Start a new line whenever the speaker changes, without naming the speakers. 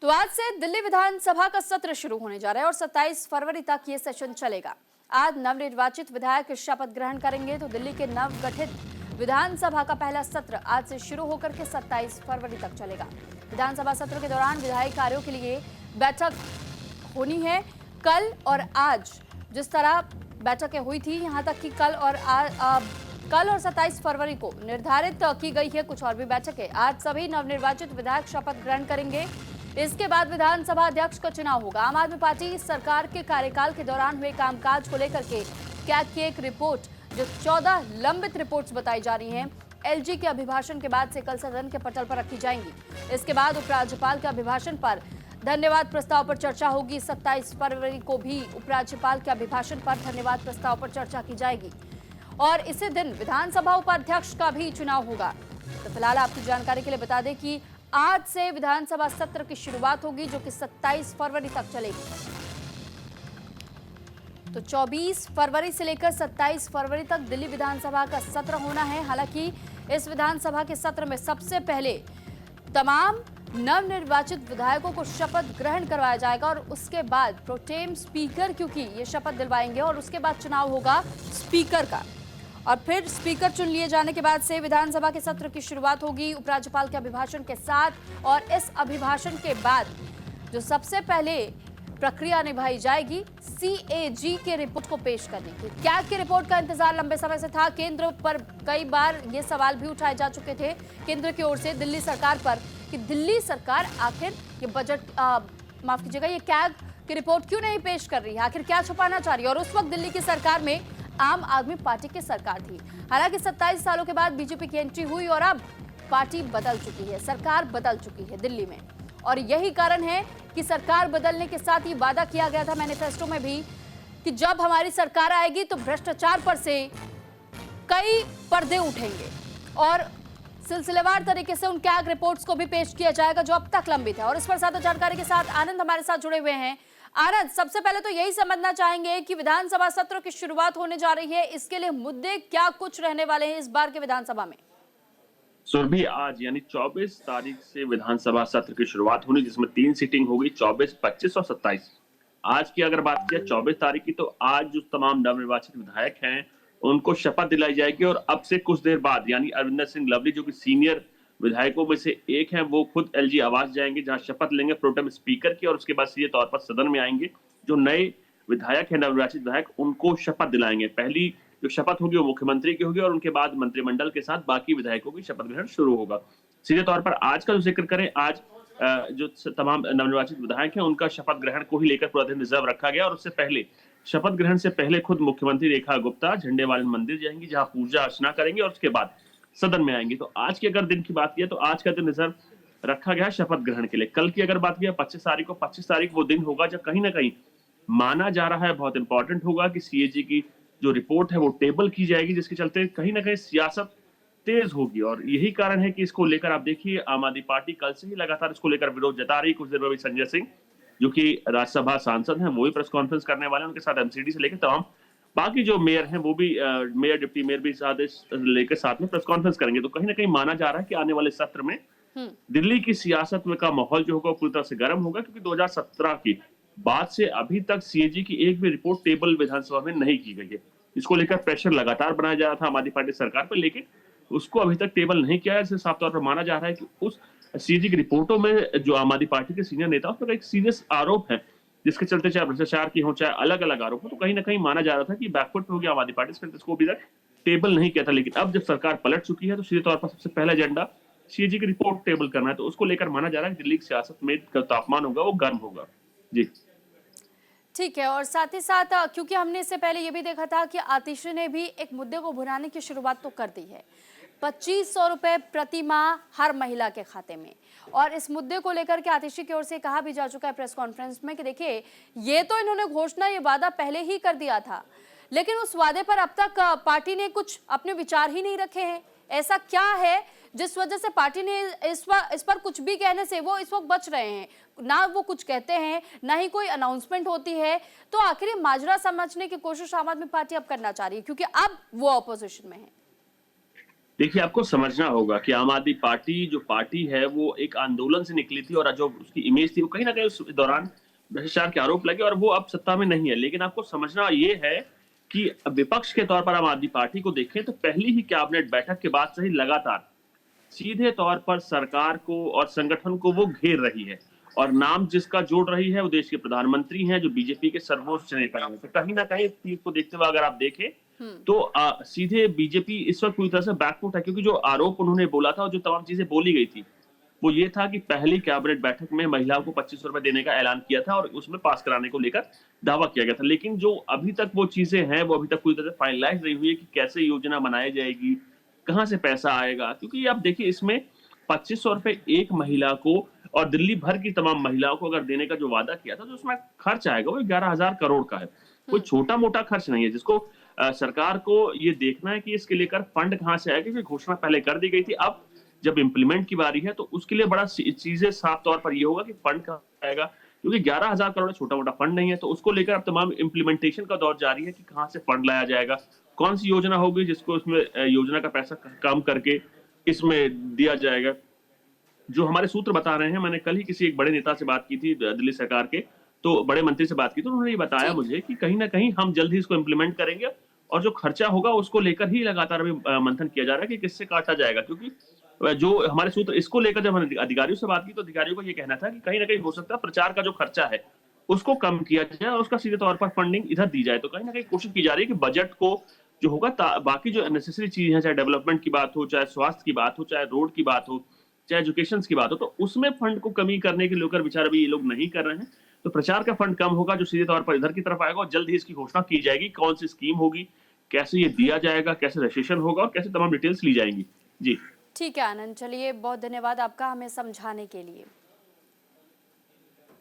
तो आज से दिल्ली विधानसभा का सत्र शुरू होने जा रहा है और 27 फरवरी तक ये सेशन चलेगा। आज नवनिर्वाचित विधायक शपथ ग्रहण करेंगे। तो दिल्ली के नवगठित विधानसभा का पहला सत्र आज से शुरू होकर के 27 फरवरी तक चलेगा। विधानसभा सत्र के दौरान विधायी कार्यों के लिए बैठक होनी है। कल और आज जिस तरह बैठकें हुई थी, यहाँ तक कि कल और 27 फरवरी को निर्धारित की गई है कुछ और भी बैठकें। आज सभी नवनिर्वाचित विधायक शपथ ग्रहण करेंगे। इसके बाद विधानसभा अध्यक्ष का चुनाव होगा। आम आदमी पार्टी सरकार के कार्यकाल के दौरान हुए कामकाज को लेकर के कैग की एक रिपोर्ट, जो 14 लंबित रिपोर्ट्स बताई जा रही हैं, एलजी के अभिभाषण के बाद से कल सदन के पटल पर रखी जाएंगी। इसके बाद उपराज्यपाल के अभिभाषण पर धन्यवाद प्रस्ताव पर चर्चा होगी। 27 फरवरी को भी उपराज्यपाल के अभिभाषण पर धन्यवाद प्रस्ताव पर चर्चा की जाएगी और इसी दिन विधानसभा उपाध्यक्ष का भी चुनाव होगा। तो फिलहाल आपकी जानकारी के लिए बता दें कि आज से विधानसभा सत्र की शुरुआत होगी, जो कि 27 फरवरी तक चलेगी। तो 24 फरवरी से लेकर 27 फरवरी तक दिल्ली विधानसभा का सत्र होना है। हालांकि इस विधानसभा के सत्र में सबसे पहले तमाम नवनिर्वाचित विधायकों को शपथ ग्रहण करवाया जाएगा और उसके बाद प्रोटेम स्पीकर, क्योंकि ये शपथ दिलवाएंगे, और उसके बाद चुनाव होगा स्पीकर का। और फिर स्पीकर चुन लिए जाने के बाद से विधानसभा के सत्र की शुरुआत होगी उपराज्यपाल के अभिभाषण के साथ। और इस अभिभाषण के बाद जो सबसे पहले प्रक्रिया निभाई जाएगी सीएजी के रिपोर्ट को पेश करने की। कैग की रिपोर्ट का इंतजार लंबे समय से था। केंद्र पर कई बार ये सवाल भी उठाए जा चुके थे केंद्र की ओर से दिल्ली सरकार पर कि दिल्ली सरकार आखिर ये बजट माफ कीजिएगा, ये कैग की रिपोर्ट क्यों नहीं पेश कर रही है, आखिर क्या छुपाना चाह रही है। और उस वक्त दिल्ली की सरकार में आम आदमी पार्टी की सरकार थी। हालांकि 27 सालों के बाद बीजेपी की एंट्री हुई और अब पार्टी बदल चुकी है, सरकार बदल चुकी है दिल्ली में। और यही कारण है कि सरकार बदलने के साथ ही वादा किया गया था मैनिफेस्टो में भी कि जब हमारी सरकार आएगी तो भ्रष्टाचार पर से कई पर्दे उठेंगे और सिलसिलेवार तरीके से उन कैग रिपोर्ट्स को भी पेश किया जाएगा जो अब तक लंबित है। और इस पर ज्यादा जानकारी के साथ आनंद हमारे साथ जुड़े हुए हैं। आनंद, सबसे पहले तो यही समझना चाहेंगे कि विधानसभा सत्र की शुरुआत होने जा रही है, इसके लिए मुद्दे क्या कुछ रहने वाले हैं इस बार के विधानसभा में?
सुरभि, आज यानी 24 तारीख से विधानसभा सत्र की शुरुआत होनी, जिसमें 3 सीटिंग होगी, 24, 25 और 27। आज की अगर बात किया 24 तारीख की, तो आज जो तमाम नवनिर्वाचित विधायक हैं उनको शपथ दिलाई जाएगी। और अब से कुछ देर बाद यानी अरविंदर सिंह लवली, जो कि सीनियर विधायकों में से एक हैं, वो खुद एलजी आवास जाएंगे, जहां शपथ लेंगे प्रोटेम स्पीकर की, और उसके बाद सीधे तौर पर सदन में आएंगे। जो नए विधायक हैं, नवनिर्वाचित विधायक, उनको शपथ दिलाएंगे। पहली जो शपथ होगी वो मुख्यमंत्री की होगी और उनके बाद मंत्रिमंडल के साथ बाकी विधायकों की शपथ ग्रहण शुरू होगा। सीधे तौर पर आज का जो जिक्र करें, आज जो तमाम नवनिर्वाचित विधायक हैं उनका शपथ ग्रहण को ही लेकर पूरा दिन रिजर्व रखा गया। और उससे पहले, शपथ ग्रहण से पहले, खुद मुख्यमंत्री रेखा गुप्ता झंडे वाले मंदिर जाएंगी, जहां पूजा अर्चना करेंगे और उसके बाद सदन में आएंगे। तो आज के अगर दिन की बात की तो आज का दिन रिजर्व रखा गया शपथ ग्रहण के लिए। कल की अगर बात की 25 तारीख वो दिन होगा जब कहीं ना कहीं माना जा रहा है, बहुत इंपॉर्टेंट होगा कि सीएजी की जो रिपोर्ट है वो टेबल की जाएगी, जिसके चलते कहीं ना कहीं सियासत तेज होगी। और यही कारण है कि इसको लेकर आप देखिए, आम आदमी पार्टी कल से ही लगातार इसको लेकर विरोध जता रही। कुछ देर में संजय सिंह, जो कि राज्यसभा सांसद हैं, वो भी प्रेस कॉन्फ्रेंस करने वाले हैं। उनके साथ एमसीडी से लेकर तमाम बाकी जो मेयर हैं, वो भी मेयर, डिप्टी मेयर भी साथ लेकर साथ में प्रेस कॉन्फ्रेंस करेंगे। तो कहीं ना कहीं माना जा रहा है कि आने वाले सत्र में दिल्ली की सियासत में का माहौल जो होगा पूरी तरह से गर्म होगा, क्योंकि 2017 की बाद से अभी तक सीएजी की एक भी रिपोर्ट टेबल विधानसभा में नहीं की गई है। इसको लेकर प्रेशर लगातार बनाया जा रहा था आम आदमी पार्टी सरकार पर, लेकिन उसको अभी तक टेबल नहीं किया है। इससे साफ तौर पर माना जा रहा है कि उस सीएजी की रिपोर्टों में जो आम आदमी पार्टी के सीनियर नेताओं पर एक सीरियस आरोप है, जिसके चलते चाहे भ्रष्टाचार की हो चाहे अलग अलग आरोप हो, तो कहीं ना कहीं माना जा रहा था कि बैकफुट हो गया आम आदमी पार्टी, इसको अभी तक टेबल नहीं किया था। लेकिन अब जब सरकार पलट चुकी है तो सीधे तौर पर सबसे पहला एजेंडा सीएजी की रिपोर्ट टेबल करना है। तो उसको लेकर माना जा रहा है कि दिल्ली की सियासत में तापमान होगा वो गर्म होगा। जी
ठीक है। और साथ ही साथ क्योंकि हमने इससे पहले ये भी देखा था कि आतिशी ने भी एक मुद्दे को भुनाने की शुरुआत तो कर दी है, 2500 रुपए प्रति माह हर महिला के खाते में। और इस मुद्दे को लेकर के आतिशी की ओर से कहा भी जा चुका है प्रेस कॉन्फ्रेंस में कि देखिए, ये तो इन्होंने घोषणा, ये वादा पहले ही कर दिया था, लेकिन उस वादे पर अब तक पार्टी ने कुछ अपने विचार ही नहीं रखे हैं। ऐसा क्या है जिस वजह से पार्टी ने इस पर कुछ भी कहने से वो इस वक्त बच रहे हैं? ना वो कुछ कहते हैं, ना ही कोई अनाउंसमेंट होती है। तो आखिर ये माजरा समझने की कोशिश आम आदमी पार्टी अब करना चाह रही है, क्योंकि अब वो ऑपोजिशन में है।
देखिए, आपको समझना होगा कि आम आदमी पार्टी जो पार्टी है, वो एक आंदोलन से निकली थी और जो उसकी इमेज थी, वो कहीं न कहीं उस दौरान भ्रष्टाचार के आरोप लगे और वो अब सत्ता में नहीं है। लेकिन आपको समझना ये है कि विपक्ष के तौर पर आम आदमी पार्टी को देखें तो पहली ही कैबिनेट बैठक के बाद से ही लगातार सीधे तौर पर सरकार को और संगठन को वो घेर रही है और नाम जिसका जोड़ रही है वो देश के प्रधानमंत्री हैं जो बीजेपी के सर्वोच्च नेता हैं। तो कहीं ना कहीं इस चीज को देखते हुए अगर आप देखें तो सीधे बीजेपी इस वक्त पूरी तरह से बैकफुट है क्योंकि जो आरोप उन्होंने बोला था और जो तमाम चीजें बोली गई थी वो ये था कि पहली कैबिनेट बैठक में महिलाओं को 2500 रुपए देने का ऐलान किया था और उसमें पास कराने को लेकर दावा किया गया था। लेकिन जो अभी तक वो चीजें हैं वो अभी तक पूरी तरह से फाइनलाइज नहीं हुई है कि कैसे योजना बनाई जाएगी, कहाँ से पैसा आएगा। क्योंकि आप देखिए इसमें 2500 रुपए एक महिला को और दिल्ली भर की तमाम महिलाओं को अगर देने का जो वादा किया था तो उसमें खर्च आएगा वो 11,000 करोड़ का है। कोई छोटा मोटा खर्च नहीं है जिसको सरकार को ये देखना है कि इसके लेकर फंड कहाँ से आएगा क्योंकि घोषणा पहले कर दी गई थी। अब जब इम्प्लीमेंट की बारी है तो उसके लिए बड़ा चीजें साफ तौर पर ये होगा कि फंड कहाँ से आएगा क्योंकि 11,000 करोड़ छोटा मोटा फंड नहीं है। तो उसको लेकर अब तमाम इम्प्लीमेंटेशन का दौर जारी है कि कहाँ से फंड लाया जाएगा, कौन सी योजना होगी जिसको उसमें योजना का पैसा कम करके इसमें दिया जाएगा। जो हमारे सूत्र बता रहे हैं, मैंने कल ही किसी एक बड़े नेता से बात की थी दिल्ली सरकार के, तो बड़े मंत्री से बात की तो उन्होंने ये बताया मुझे कि कहीं न कहीं हम जल्द ही इसको इम्प्लीमेंट करेंगे और जो खर्चा होगा उसको लेकर ही लगातार अभी मंथन किया जा रहा है कि किससे काटा जाएगा। क्योंकि जो हमारे सूत्र इसको लेकर जब हमने अधिकारियों से बात की तो अधिकारियों का ये कहना था कि कहीं न कहीं हो सकता है प्रचार का जो खर्चा है, उसको कम किया जाए और उसका सीधे तौर पर फंडिंग इधर दी जाए। तो कहीं न कहीं कोशिश की जा रही है कि बजट को जो होगा बाकी जो नेसेसरी चीज़ है, चाहे डेवलपमेंट की बात हो, चाहे स्वास्थ्य की बात हो, चाहे रोड की बात हो, चाहे एजुकेशन की बात हो, तो उसमें फंड को कमी करने के लेकर विचार अभी ये लोग नहीं कर रहे हैं। तो प्रचार का फंड कम होगा जो सीधे तौर पर इधर की तरफ आएगा और जल्द ही इसकी घोषणा की जाएगी, कौन सी स्कीम होगी, कैसे ये दिया जाएगा, कैसे रजिस्ट्रेशन होगा और कैसे तमाम डिटेल्स ली जाएंगी। जी
ठीक है आनंद, चलिए बहुत धन्यवाद आपका हमें समझाने के लिए।